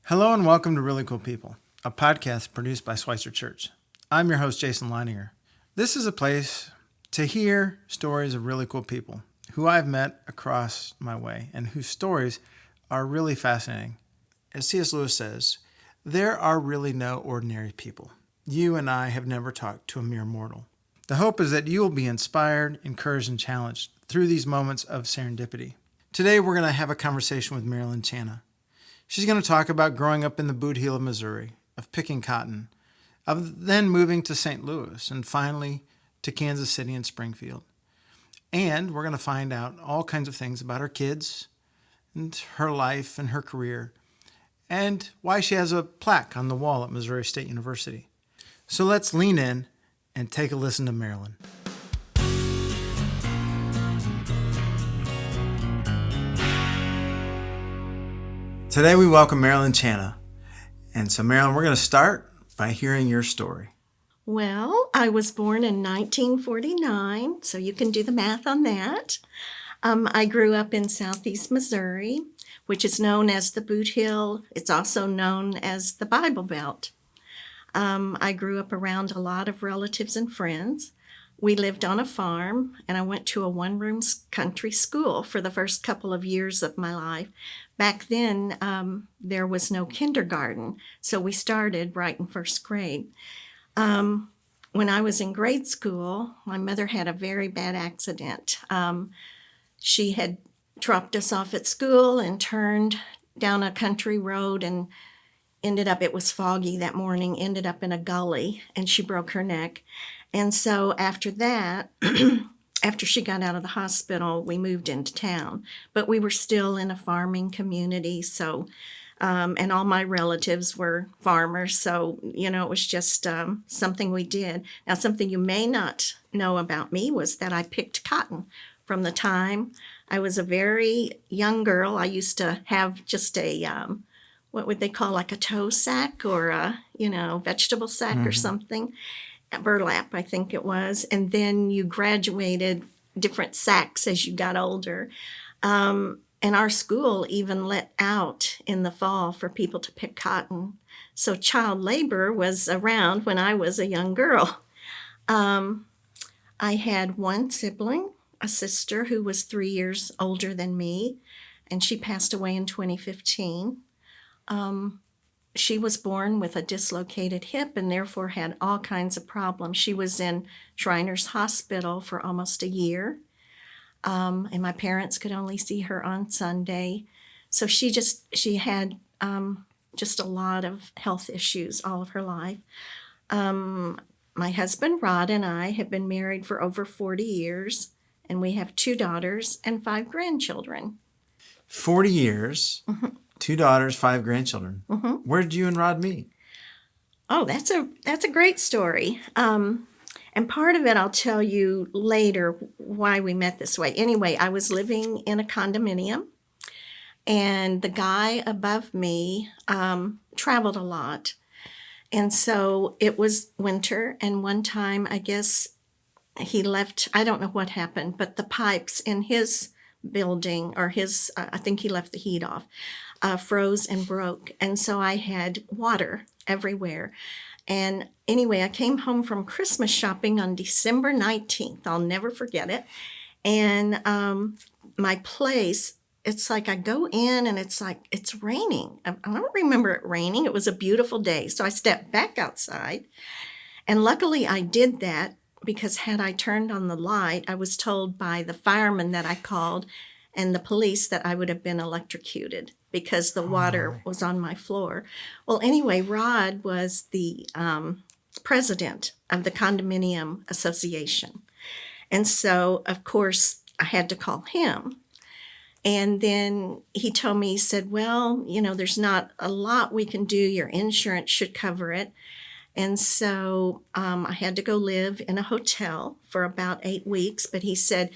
Hello and welcome to Really Cool People, a podcast produced by Schweitzer Church. I'm your host, Jason Leininger. This is a place to hear stories of really cool people who I've met across my way and whose stories are really fascinating. As C.S. Lewis says, there are really no ordinary people. You and I have never talked to a mere mortal. The hope is that you will be inspired, encouraged, and challenged through these moments of serendipity. Today, we're going to have a conversation with Marilyn Chana. She's going to talk about growing up in the Boot Heel of Missouri, of picking cotton, of then moving to St. Louis, and finally to Kansas City and Springfield. And we're going to find out all kinds of things about her kids and her life and her career, and why she has a plaque on the wall at Missouri State University. So let's lean in and take a listen to Marilyn. Today we welcome Marilyn Chana. And so Marilyn, we're going to start by hearing your story. Well, I was born in 1949, so you can do the math on that. I grew up in southeast Missouri, which is known as the Boot Heel. It's also known as the Bible Belt. I grew up around a lot of relatives and friends. We lived on a farm, and I went to a one-room country school for the first couple of years of my life. Back then, there was no kindergarten, so we started right in first grade. When I was in grade school, my mother had a very bad accident. She had dropped us off at school and turned down a country road and it was foggy that morning, ended up in a gully, and she broke her neck. And so after that, after she got out of the hospital, we moved into town. But we were still in a farming community, so, and all my relatives were farmers, so, it was just something we did. Now, something you may not know about me was that I picked cotton from the time I was a very young girl. I used to have just a, what would they call, like a tow sack or a, vegetable sack or something. Burlap, I think it was, and then you graduated different sacks as you got older. And our school even let out in the fall for people to pick cotton. So child labor was around when I was a young girl. I had one sibling, a sister who was 3 years older than me, and she passed away in 2015. She was born with a dislocated hip and therefore had all kinds of problems. She was in Shriners Hospital for almost a year, and my parents could only see her on Sunday. So she had just a lot of health issues all of her life. My husband Rod and I have been married for over 40 years, and we have 2 daughters and 5 grandchildren. 40 years. Mm-hmm. 2 daughters, 5 grandchildren. Mm-hmm. Where did you and Rod meet? Oh, that's a great story. And part of it I'll tell you later why we met this way. Anyway, I was living in a condominium, and the guy above me traveled a lot. And so it was winter, and one time I guess he left, I don't know what happened, but the pipes in his building, or his, I think he left the heat off, froze and broke. And so I had water everywhere. And anyway, I came home from Christmas shopping on December 19th. I'll never forget it. And my place, it's like I go in and it's like it's raining. I don't remember it raining. It was a beautiful day. So I stepped back outside. And luckily I did that, because had I turned on the light, I was told by the fireman that I called and the police that I would have been electrocuted because the water was on my floor. Well, anyway, Rod was the president of the condominium association. And so, of course, I had to call him. And then he told me, he said, well, there's not a lot we can do. Your insurance should cover it. And so I had to go live in a hotel for about 8 weeks. But he said,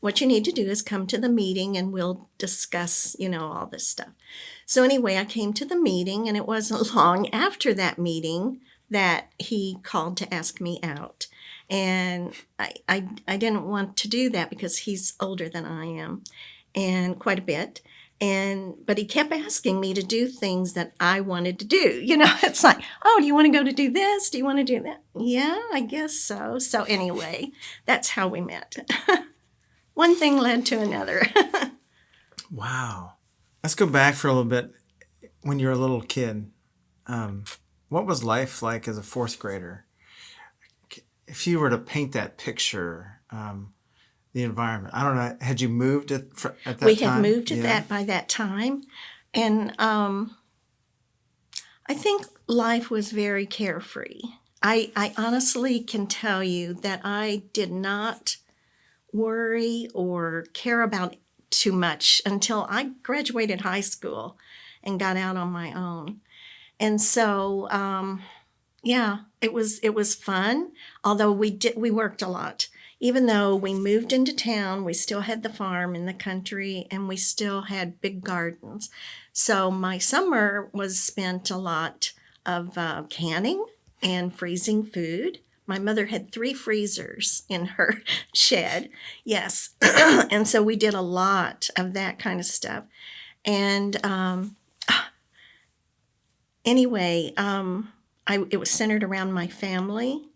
what you need to do is come to the meeting and we'll discuss, all this stuff. So anyway, I came to the meeting, and it wasn't long after that meeting that he called to ask me out. And I didn't want to do that because he's older than I am, and quite a bit. But he kept asking me to do things that I wanted to do. It's like, oh, do you want to go to do this? Do you want to do that? Yeah, I guess so. So anyway, that's how we met. One thing led to another. Wow. Let's go back for a little bit. When you were a little kid, what was life like as a fourth grader? If you were to paint that picture, the environment, I don't know, had you moved at that time? We had moved by that time. And I think life was very carefree. I honestly can tell you that I did not worry or care about too much until I graduated high school and got out on my own. And so, it was fun. Although we worked a lot. Even though we moved into town, we still had the farm in the country, and we still had big gardens. So my summer was spent a lot of canning and freezing food. My mother had 3 freezers in her shed. Yes. And so we did a lot of that kind of stuff. And anyway, it was centered around my family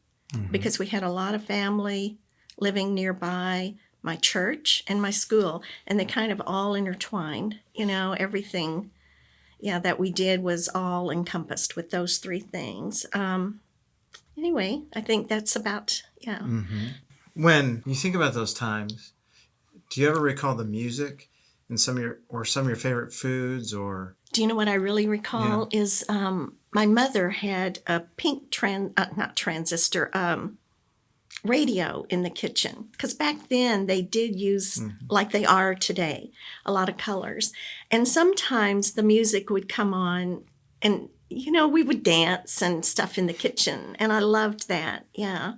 because we had a lot of family living nearby my church and my school, and they kind of all intertwined. Everything that we did was all encompassed with those 3 things. Anyway, I think that's about, When you think about those times, do you ever recall the music and some of your favorite foods? Or do you know what I really recall is my mother had a pink radio in the kitchen, because back then they did use, like they are today, a lot of colors. And sometimes the music would come on and, we would dance and stuff in the kitchen. And I loved that. Yeah.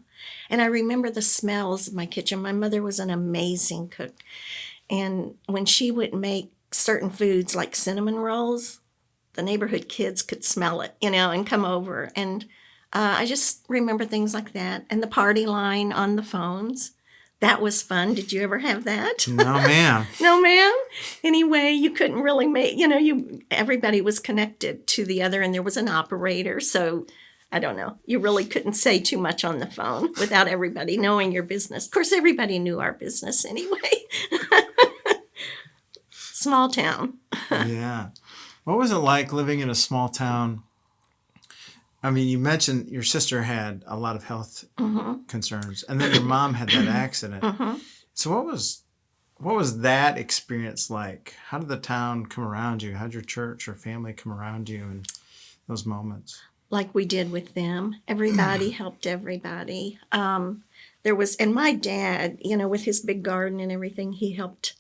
And I remember the smells of my kitchen. My mother was an amazing cook. And when she would make certain foods like cinnamon rolls, the neighborhood kids could smell it, and come over. And I just remember things like that. And the party line on the phones. That was fun. Did you ever have that? No, ma'am. No, ma'am? Anyway, you couldn't really make, everybody was connected to the other, and there was an operator. So, I don't know. You really couldn't say too much on the phone without everybody knowing your business. Of course, everybody knew our business anyway. Small town. Yeah. What was it like living in a small town? I mean, you mentioned your sister had a lot of health concerns, and then your mom had that accident. So what was that experience like? How did the town come around you? How did your church or family come around you in those moments? Like we did with them. Everybody helped everybody. And my dad, with his big garden and everything, he helped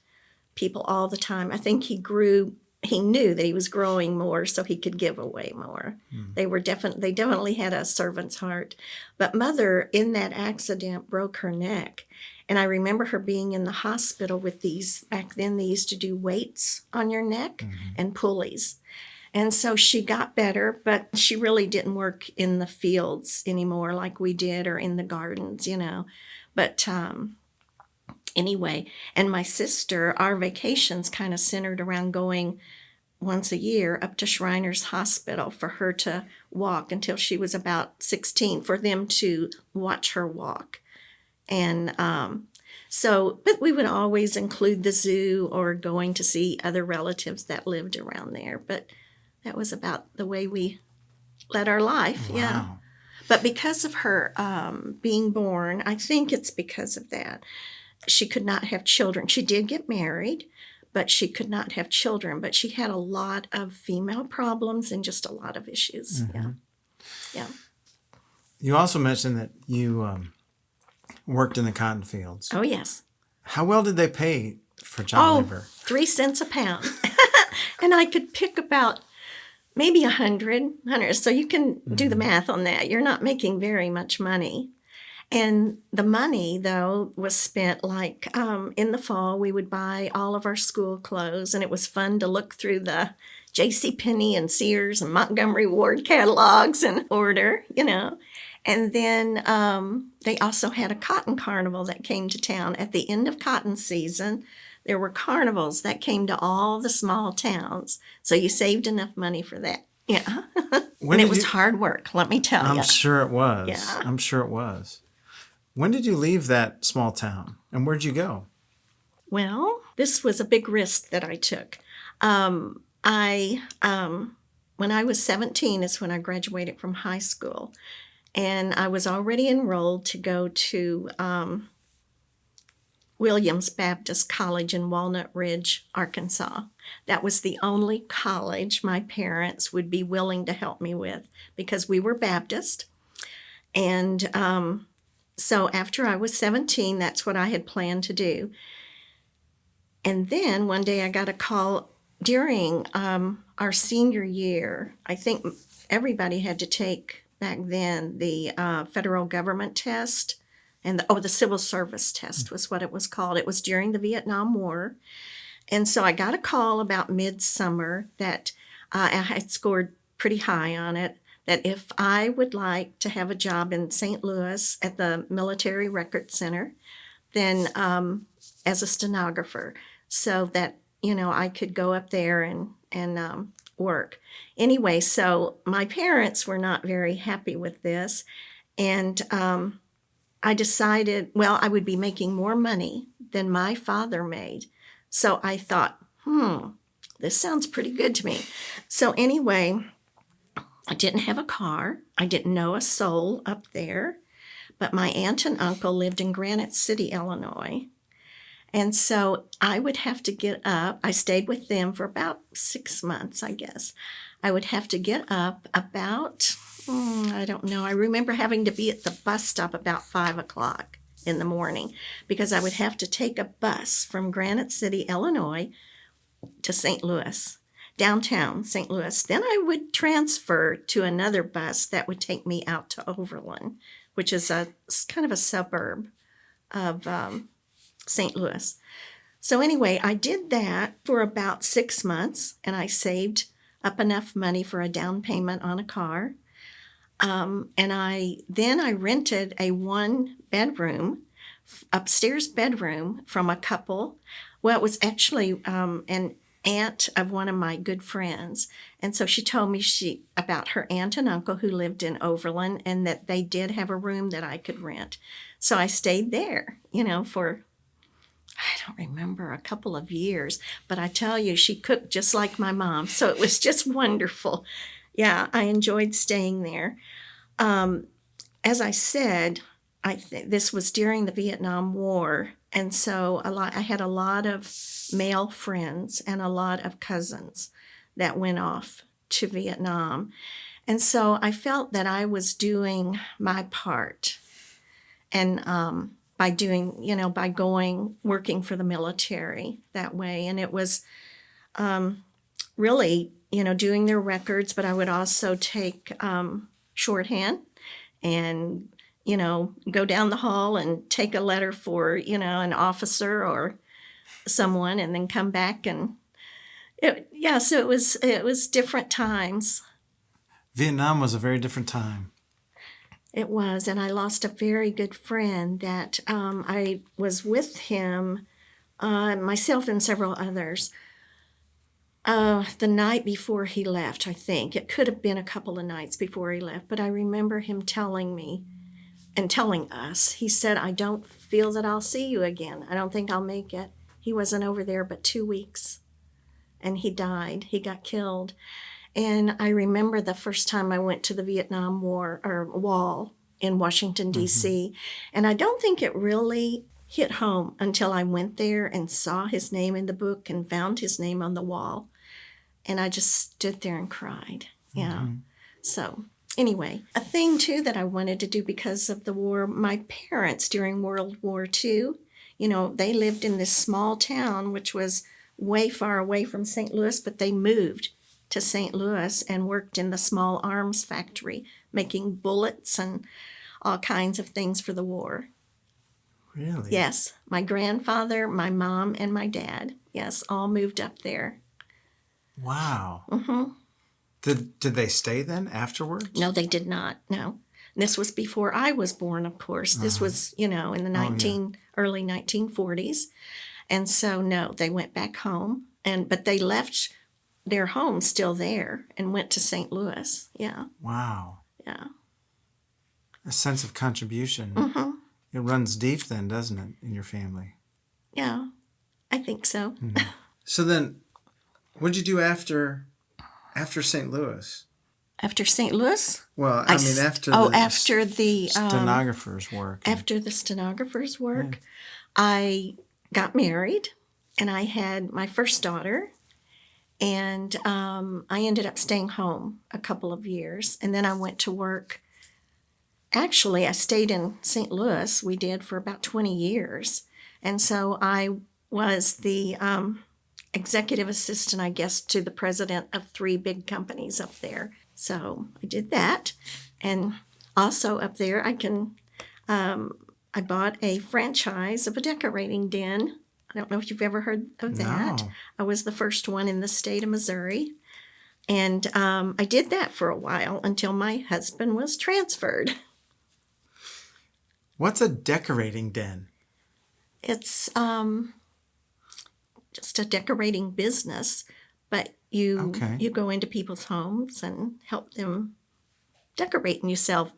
people all the time. I think he knew that he was growing more so he could give away more. They definitely had a servant's heart. But Mother, in that accident, broke her neck. And I remember her being in the hospital with these, back then they used to do weights on your neck and pulleys. And so she got better, but she really didn't work in the fields anymore like we did, or in the gardens, But anyway, and my sister, our vacations kind of centered around going once a year up to Shriners Hospital for her to walk until she was about 16, for them to watch her walk. And but we would always include the zoo or going to see other relatives that lived around there. But that was about the way we led our life. Wow. Yeah. But because of her being born, I think it's because of that. She could not have children. She did get married, but she could not have children. But she had a lot of female problems and just a lot of issues. Yeah. You also mentioned that you worked in the cotton fields. Oh, yes. How well did they pay for child labor? 3 cents a pound. And I could pick about maybe 100. So you can do the math on that. You're not making very much money. And the money, though, was spent like in the fall, we would buy all of our school clothes, and it was fun to look through the JCPenney and Sears and Montgomery Ward catalogs and order, And then they also had a cotton carnival that came to town at the end of cotton season. There were carnivals that came to all the small towns. So you saved enough money for that. Yeah. And it was hard work, let me tell you. I'm sure it was. Yeah. I'm sure it was. When did you leave that small town and where'd you go? Well, this was a big risk that I took. I when I was 17 is when I graduated from high school, and I was already enrolled to go to Williams Baptist College in Walnut Ridge, Arkansas. That was the only college my parents would be willing to help me with because we were Baptist. And so after I was 17, that's what I had planned to do. And then one day I got a call during our senior year. I think everybody had to take back then the federal government test. And the civil service test was what it was called. It was during the Vietnam War. And so I got a call about midsummer that I had scored pretty high on it, that if I would like to have a job in St. Louis at the Military Record Center, then as a stenographer, so that, I could go up there and work. Anyway, so my parents were not very happy with this. And I decided, I would be making more money than my father made. So I thought, this sounds pretty good to me. So anyway, I didn't have a car. I didn't know a soul up there. But my aunt and uncle lived in Granite City, Illinois. And so I would have to get up. I stayed with them for about 6 months, I guess. I would have to get up about, I don't know. I remember having to be at the bus stop about 5 o'clock in the morning because I would have to take a bus from Granite City, Illinois to St. Louis, downtown St. Louis. Then I would transfer to another bus that would take me out to Overland, which is kind of a suburb of St. Louis. So anyway, I did that for about 6 months, and I saved up enough money for a down payment on a car. And I rented a 1-bedroom, upstairs bedroom from a couple. Well, it was actually an aunt of one of my good friends. And so she told me about her aunt and uncle who lived in Overland and that they did have a room that I could rent. So I stayed there, for, I don't remember, a couple of years. But I tell you, she cooked just like my mom. So it was just wonderful. Yeah, I enjoyed staying there. As I said, this was during the Vietnam War, and so I had a lot of male friends and a lot of cousins that went off to Vietnam. And so I felt that I was doing my part, and by working for the military that way. And it was really, doing their records, but I would also take shorthand and, go down the hall and take a letter for, an officer or someone and then come back. And so it was different times. Vietnam was a very different time. It was, and I lost a very good friend that I was with him, myself and several others, the night before he left, I think. It could have been a couple of nights before he left, but I remember him telling me and telling us, he said, I don't feel that I'll see you again. I don't think I'll make it. He wasn't over there but 2 weeks, and he died. He got killed. And I remember the first time I went to the Vietnam Wall in Washington, D.C., and I don't think it really hit home until I went there and saw his name in the book and found his name on the wall. And I just stood there and cried. Yeah. So anyway, a thing, too, that I wanted to do because of the war, my parents during World War II, they lived in this small town, which was way far away from St. Louis, but they moved to St. Louis and worked in the small arms factory, making bullets and all kinds of things for the war. Really? Yes. My grandfather, my mom, and my dad, yes, all moved up there. Wow. Mm-hmm. Did they stay then afterwards? No, they did not. No. This was before I was born, of course. This was, in the early 1940s. And so, no, they went back home, but they left their home still there and went to St. Louis. Yeah. Wow. Yeah. A sense of contribution. Mm-hmm. It runs deep then, doesn't it, in your family? Yeah, I think so. Mm-hmm. So then, what did you do after St. Louis? After St. Louis? Well, I mean, after the stenographer's work. After the stenographer's work, I got married, and I had my first daughter, and I ended up staying home a couple of years, and then I went to work. Actually, I stayed in St. Louis. We did for about 20 years, and so I was the executive assistant, I guess, to the president of 3 big companies up there. So I did that, and also up there, I bought a franchise of a decorating den. I don't know if you've ever heard of that. No. I was the first one in the state of Missouri, and I did that for a while until my husband was transferred. What's a decorating den? It's just a decorating business, but you go into people's homes and help them decorate, and you sell,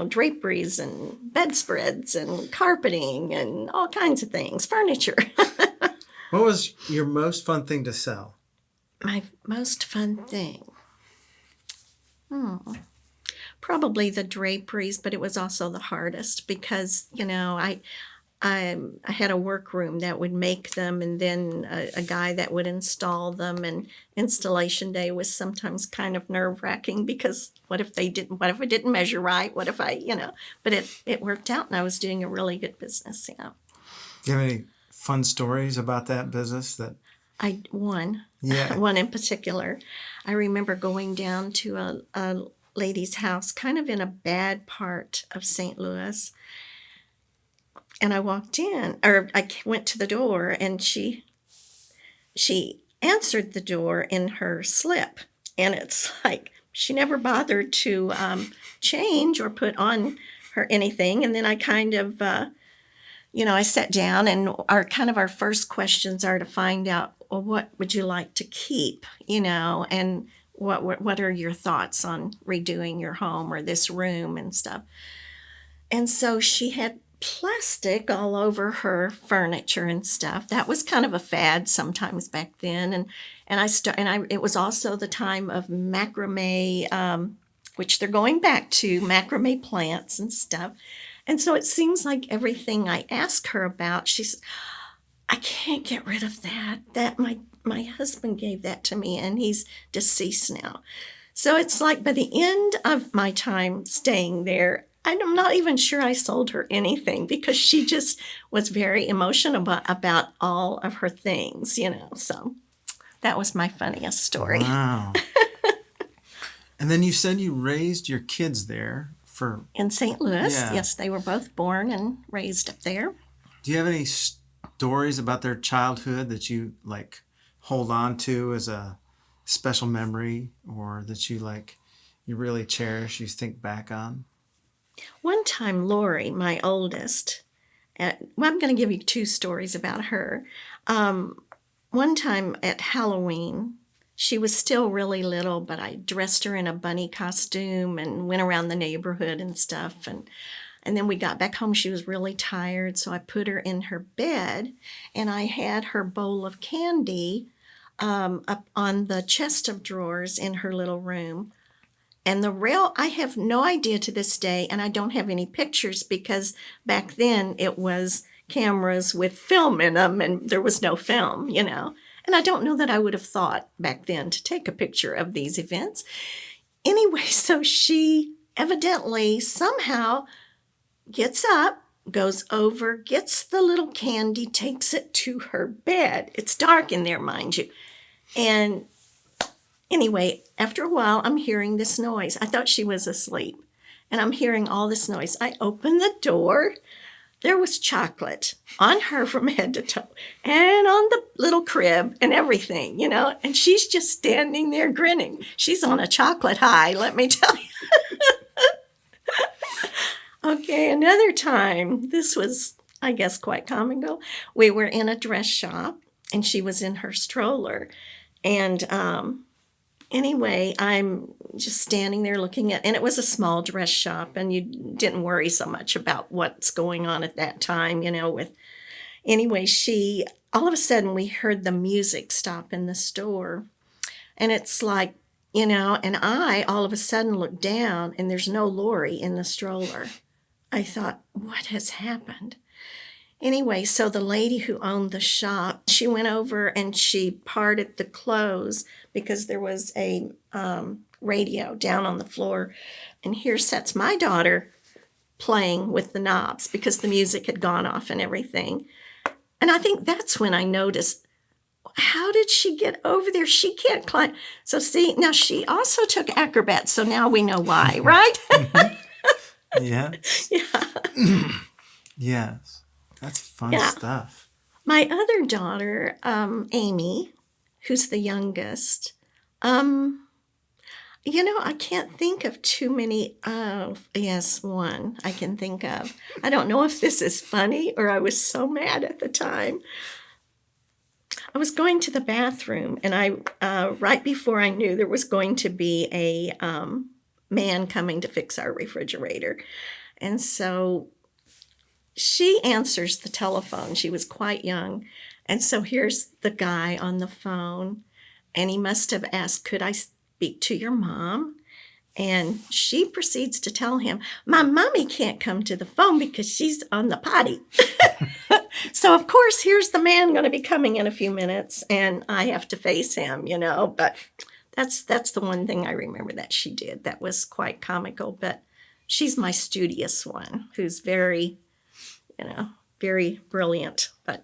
draperies and bedspreads and carpeting and all kinds of things, furniture. What was your most fun thing to sell? My most fun thing? Probably the draperies, but it was also the hardest because, I had a workroom that would make them, and then a guy that would install them. And installation day was sometimes kind of nerve-wracking because what if it didn't measure right? What if but it worked out, and I was doing a really good business. Do you have any fun stories about that business? One in particular. I remember going down to a lady's house, kind of in a bad part of St. Louis. And I walked in, or I went to the door, and she answered the door in her slip. And it's like she never bothered to change or put on her anything. And then I kind of, I sat down, and our first questions are to find out, well, what would you like to keep, and what are your thoughts on redoing your home or this room and stuff. And so she had plastic all over her furniture and stuff. That was kind of a fad sometimes back then, it was also the time of macrame, which they're going back to macrame plants and stuff. And so it seems like everything I ask her about, she says, I can't get rid of that. That my husband gave that to me, and he's deceased now. So it's like by the end of my time staying there, I'm not even sure I sold her anything because she just was very emotional about all of her things, So that was my funniest story. Wow. And then you said you raised your kids there in St. Louis. Yeah. Yes, they were both born and raised up there. Do you have any stories about their childhood that you hold on to as a special memory, or that you really cherish, you think back on? One time, Lori, my oldest, I'm going to give you 2 stories about her. One time at Halloween, she was still really little, but I dressed her in a bunny costume and went around the neighborhood and stuff. And then we got back home. She was really tired, so I put her in her bed, and I had her bowl of candy up on the chest of drawers in her little room. And I have no idea to this day, and I don't have any pictures because back then it was cameras with film in them, and there was no film, And I don't know that I would have thought back then to take a picture of these events. Anyway, so she evidently somehow gets up, goes over, gets the little candy, takes it to her bed. It's dark in there, mind you. And anyway, after a while, I'm hearing this noise. I thought she was asleep, and I'm hearing all this noise. I open the door. There was chocolate on her from head to toe, and on the little crib and everything, and she's just standing there grinning. She's on a chocolate high, let me tell you. Okay, another time, this was I guess, quite comical. We were in a dress shop, and she was in her stroller. And anyway, I'm just standing there looking at, and it was a small dress shop, and you didn't worry so much about what's going on at that time, with, anyway, all of a sudden we heard the music stop in the store, and it's like, and I all of a sudden looked down, and there's no Lori in the stroller. I thought, what has happened? Anyway, so the lady who owned the shop, she went over and she parted the clothes because there was a radio down on the floor. And here sits my daughter playing with the knobs because the music had gone off and everything. And I think that's when I noticed, how did she get over there? She can't climb. So see, now she also took acrobats, so now we know why, right? Yeah. Yeah. Yes. That's fun stuff. My other daughter, Amy, who's the youngest, I can't think of too many. Yes, one I can think of. I don't know if this is funny or I was so mad at the time. I was going to the bathroom, and right before I knew there was going to be a man coming to fix our refrigerator. And so she answers the telephone. She was quite young. And so here's the guy on the phone, and he must have asked, could I speak to your mom? And she proceeds to tell him, my mommy can't come to the phone because she's on the potty. So, of course, here's the man going to be coming in a few minutes, and I have to face him, But that's the one thing I remember that she did. That was quite comical. But she's my studious one, who's very, very brilliant. But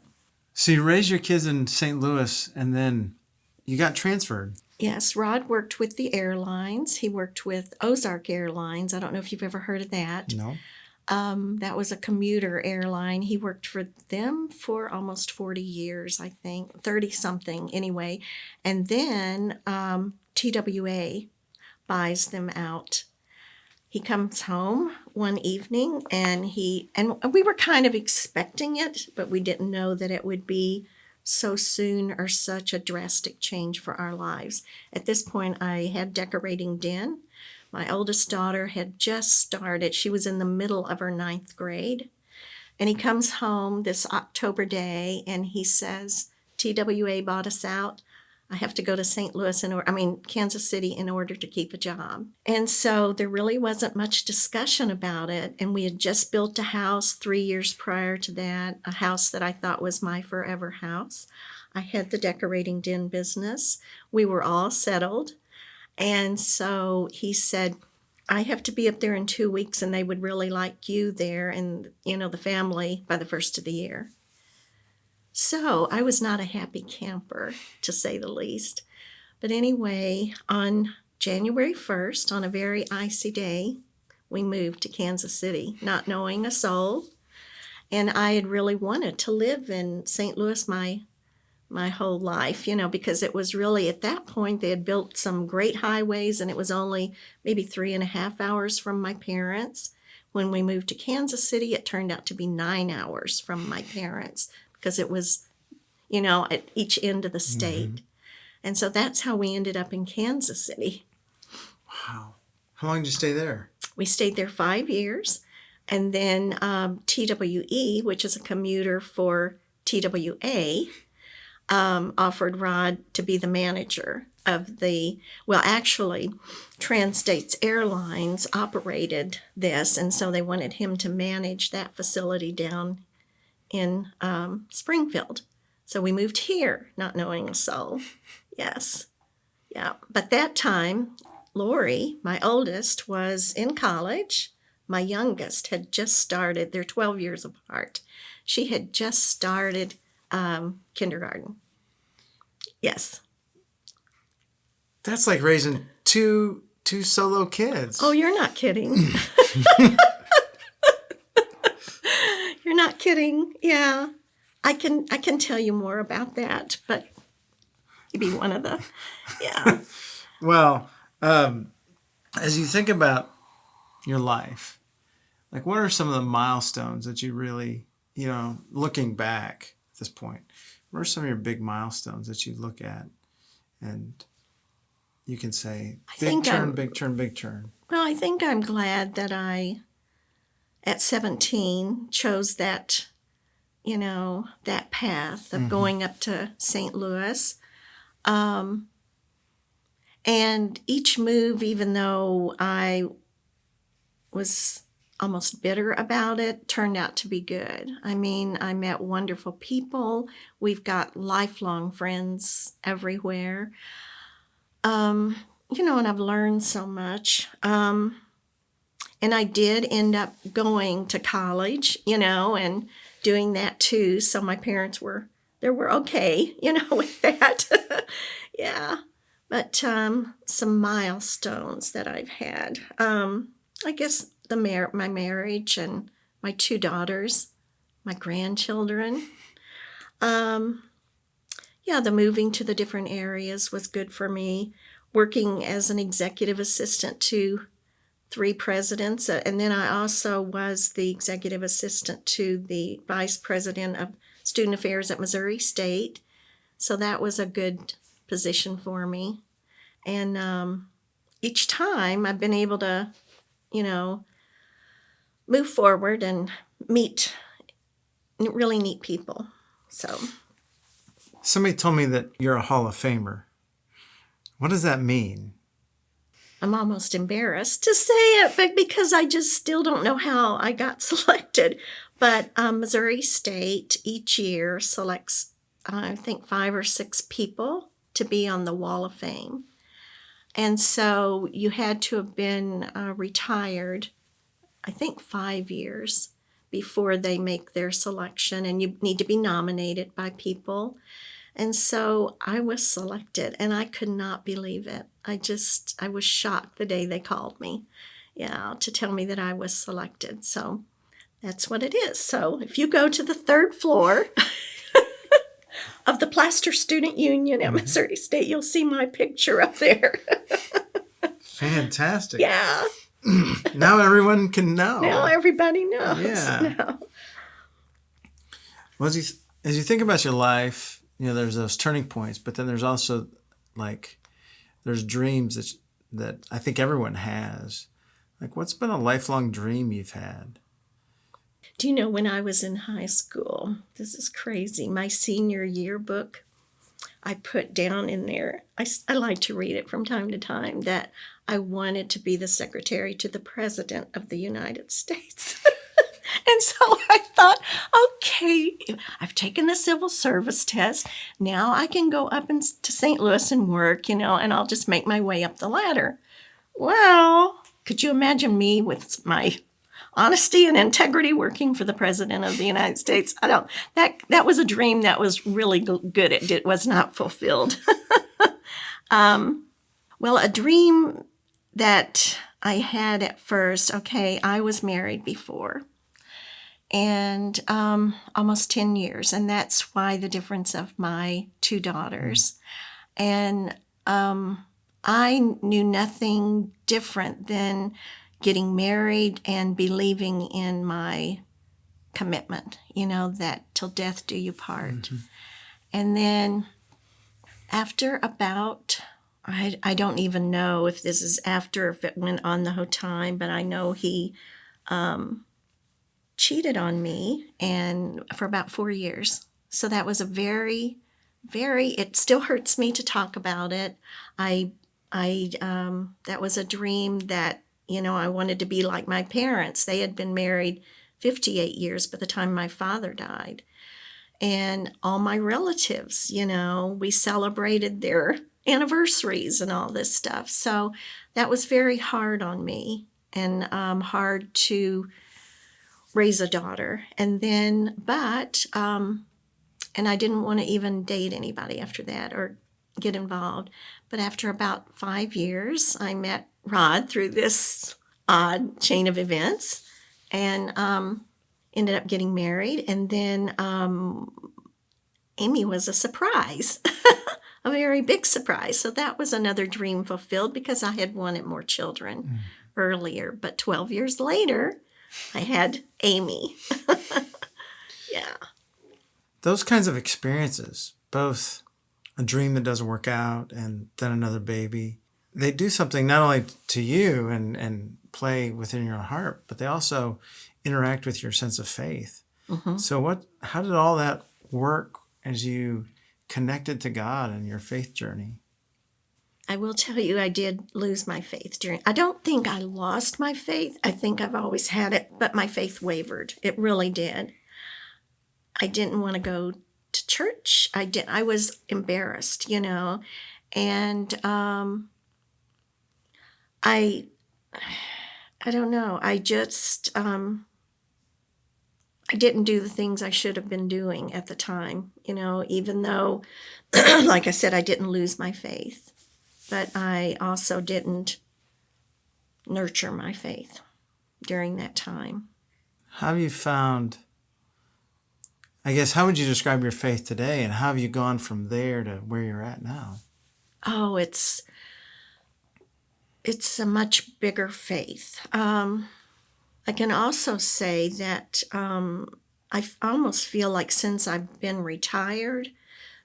so you raised your kids in St. Louis, and then you got transferred. Yes, Rod worked with the airlines. He worked with Ozark Airlines. I don't know if you've ever heard of that. No. That was a commuter airline. He worked for them for almost 40 years, I think, 30-something anyway. And then TWA buys them out. He comes home one evening, and we were kind of expecting it, but we didn't know that it would be so soon or such a drastic change for our lives. At this point, I had decorating den. My oldest daughter had just started. She was in the middle of her 9th grade. And he comes home this October day, and he says, TWA bought us out. I have to go to Kansas City in order to keep a job. And so there really wasn't much discussion about it. And we had just built a house 3 years prior to that, a house that I thought was my forever house. I had the decorating den business. We were all settled. And so he said, I have to be up there in 2 weeks, and they would really like you there and, the family by the first of the year. So I was not a happy camper, to say the least. But anyway, on January 1st, on a very icy day, we moved to Kansas City, not knowing a soul. And I had really wanted to live in St. Louis my whole life, because it was really, at that point, they had built some great highways, and it was only maybe 3.5 hours from my parents. When we moved to Kansas City, it turned out to be 9 hours from my parents, because it was, at each end of the state. Mm-hmm. And so that's how we ended up in Kansas City. Wow. How long did you stay there? We stayed there 5 years. And then TWE, which is a commuter for TWA, offered Rod to be the manager of actually, Trans-States Airlines operated this, and so they wanted him to manage that facility down in Springfield. So we moved here, not knowing a soul. Yes. Yeah. But that time, Lori, my oldest, was in college. My youngest had just started. They're 12 years apart. She had just started kindergarten. Yes. That's like raising two solo kids. Oh, you're not kidding. You're not kidding. Yeah. I can tell you more about that, but maybe one of the, yeah. Well, as you think about your life, like what are some of the milestones that you really looking back at this point, what are some of your big milestones that you look at and you can say, big turn, big turn, big turn? Well, I think I'm glad that I, at 17, chose that, that path of going up to St. Louis. And each move, even though I was almost bitter about it, turned out to be good. I mean, I met wonderful people. We've got lifelong friends everywhere. And I've learned so much. And I did end up going to college, and doing that too. So my parents were okay, with that. Yeah. But some milestones that I've had. I guess my marriage and my 2 daughters, my grandchildren. The moving to the different areas was good for me. Working as an executive assistant to 3 presidents. And then I also was the executive assistant to the vice president of student affairs at Missouri State. So that was a good position for me. And each time I've been able to, move forward and meet really neat people. So somebody told me that you're a Hall of Famer. What does that mean? I'm almost embarrassed to say it, but because I just still don't know how I got selected. But Missouri State each year selects, I think, 5 or 6 people to be on the Wall of Fame. And so you had to have been retired, I think, 5 years before they make their selection, and you need to be nominated by people. And so I was selected, and I could not believe it. I was shocked the day they called me, to tell me that I was selected. So that's what it is. So if you go to the 3rd floor of the Plaster Student Union at Missouri State, you'll see my picture up there. Fantastic. Yeah. Now everyone can know. Now everybody knows. Yeah. No. Well, as you think about your life, there's those turning points, but then there's also there's dreams that I think everyone has. Like, what's been a lifelong dream you've had? Do you know, when I was in high school, this is crazy, my senior yearbook, I put down in there, I like to read it from time to time, that I wanted to be the secretary to the President of the United States. And so I thought, okay, I've taken the civil service test. Now I can go up to St. Louis and work, and I'll just make my way up the ladder. Well, could you imagine me with my honesty and integrity working for the President of the United States? That was a dream that was really good. It was not fulfilled. Well, a dream that I had at first, I was married before. And almost 10 years. And that's why the difference of my 2 daughters. And I knew nothing different than getting married and believing in my commitment, that till death do you part. Mm-hmm. And then after about, I don't even know if this is after, if it went on the whole time, but I know he cheated on me and for about 4 years. So that was a very, very, it still hurts me to talk about it. That was a dream that, I wanted to be like my parents. They had been married 58 years by the time my father died. And all my relatives, we celebrated their anniversaries and all this stuff. So that was very hard on me, and hard to raise a daughter. And then, and I didn't want to even date anybody after that or get involved. But after about 5 years, I met Rod through this odd chain of events, and ended up getting married. And then Amy was a surprise, a very big surprise. So that was another dream fulfilled, because I had wanted more children earlier. But 12 years later, I had Amy. Yeah. Those kinds of experiences, both a dream that doesn't work out and then another baby, they do something not only to you and play within your heart, but they also interact with your sense of faith. Mm-hmm. So how did all that work as you connected to God in your faith journey? I will tell you, I did lose my faith I don't think I lost my faith. I think I've always had it, but my faith wavered. It really did. I didn't want to go to church. I was embarrassed, and I don't know. I just I didn't do the things I should have been doing at the time, even though, like I said, I didn't lose my faith, but I also didn't nurture my faith during that time. How have you found, I guess, how would you describe your faith today, and how have you gone from there to where you're at now? Oh, it's a much bigger faith. I can also say that I almost feel like since I've been retired,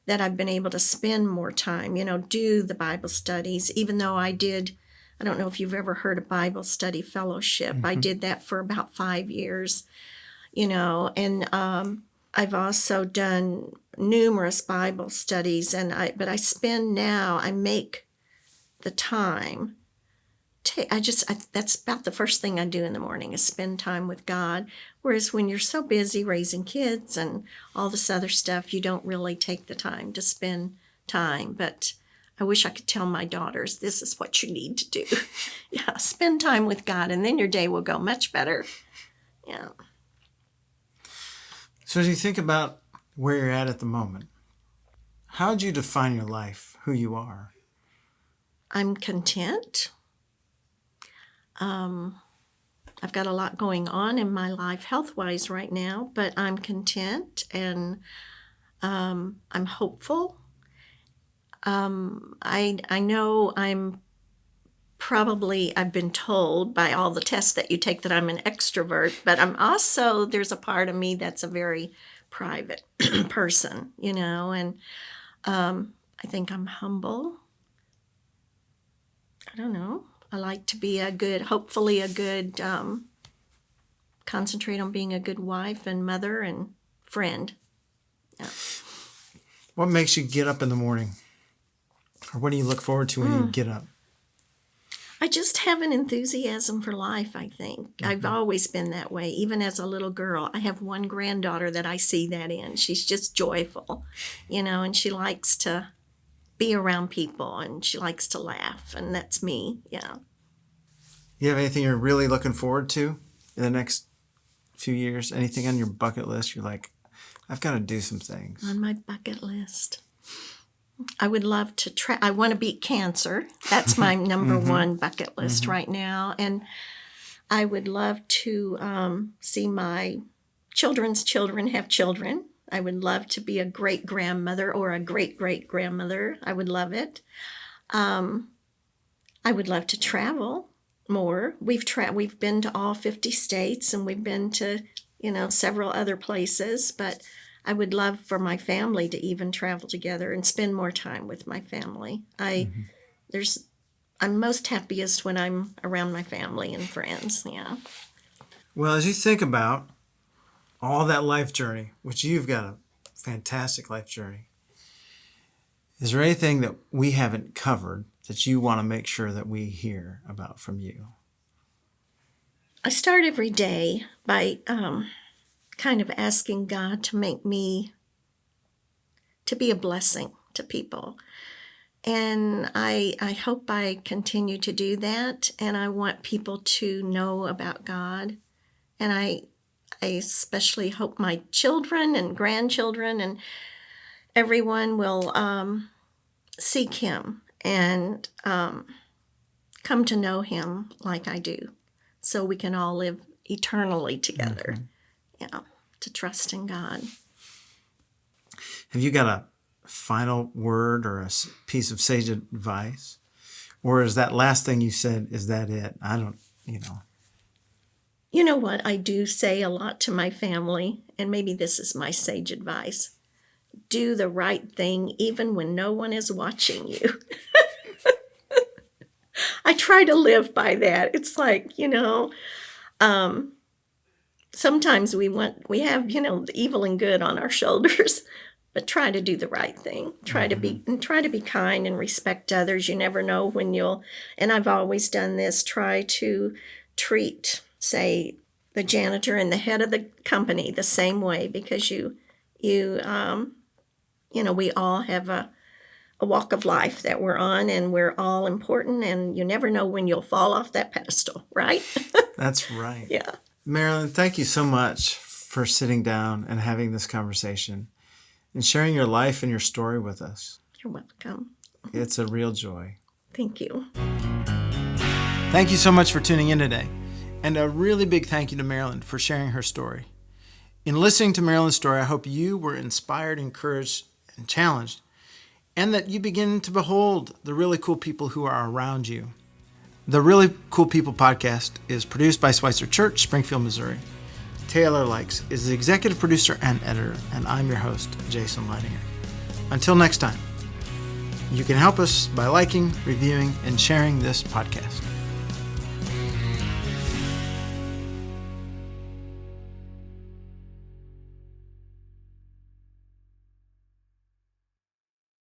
that I've been able to spend more time, do the Bible studies, even though I don't know if you've ever heard of Bible Study Fellowship. I did that for about 5 years, and I've also done numerous Bible studies, but I make the time. That's about the first thing I do in the morning is spend time with God. Whereas when you're so busy raising kids and all this other stuff, you don't really take the time to spend time. But I wish I could tell my daughters, this is what you need to do. Yeah, spend time with God, and then your day will go much better. Yeah. So as you think about where you're at the moment, how would you define your life, who you are? I'm content. I've got a lot going on in my life health-wise right now, but I'm content and I'm hopeful. I know I've been told by all the tests that you take that I'm an extrovert, but there's a part of me that's a very private person, and I think I'm humble. I don't know. I like to be concentrate on being a good wife and mother and friend. Yeah. What makes you get up in the morning? Or what do you look forward to when you get up? I just have an enthusiasm for life, I think. Mm-hmm. I've always been that way, even as a little girl. I have one granddaughter that I see that in. She's just joyful, and she likes to be around people and she likes to laugh, and that's me. Yeah. You have anything you're really looking forward to in the next few years? Anything on your bucket list you're like, I've got to do some things? On my bucket list, I would love to I want to beat cancer. That's my number one bucket list right now. And I would love to see my children's children have children. I would love to be a great-grandmother or a great-great-grandmother. I would love it. I would love to travel more. We've been to all 50 states, and we've been to, several other places, but I would love for my family to even travel together and spend more time with my family. I'm most happiest when I'm around my family and friends. Yeah. Well, as you think about all that life journey, which you've got a fantastic life journey, is there anything that we haven't covered that you want to make sure that we hear about from you? I start every day by kind of asking God to make me to be a blessing to people. And I hope I continue to do that. And I want people to know about God. And I especially hope my children and grandchildren and everyone will seek Him and come to know Him like I do, so we can all live eternally together. Yeah, to trust in God. Have you got a final word or a piece of sage advice? Or is that last thing you said, is that it? I don't. You know what I do say a lot to my family, and maybe this is my sage advice. Do the right thing even when no one is watching you. I try to live by that. It's like, sometimes we have, the evil and good on our shoulders, but try to do the right thing. Try to be kind and respect others. You never know when and I've always done this, try to treat, say, the janitor and the head of the company the same way, because we all have a walk of life that we're on, and we're all important, and you never know when you'll fall off that pedestal, right? That's right. Yeah. Marilyn, thank you so much for sitting down and having this conversation and sharing your life and your story with us. You're welcome. It's a real joy. Thank you. Thank you so much for tuning in today. And a really big thank you to Marilyn for sharing her story. In listening to Marilyn's story, I hope you were inspired, encouraged, and challenged, and that you begin to behold the really cool people who are around you. The Really Cool People podcast is produced by Schweitzer Church, Springfield, Missouri. Taylor Likes is the executive producer and editor, and I'm your host, Jason Leininger. Until next time, you can help us by liking, reviewing, and sharing this podcast.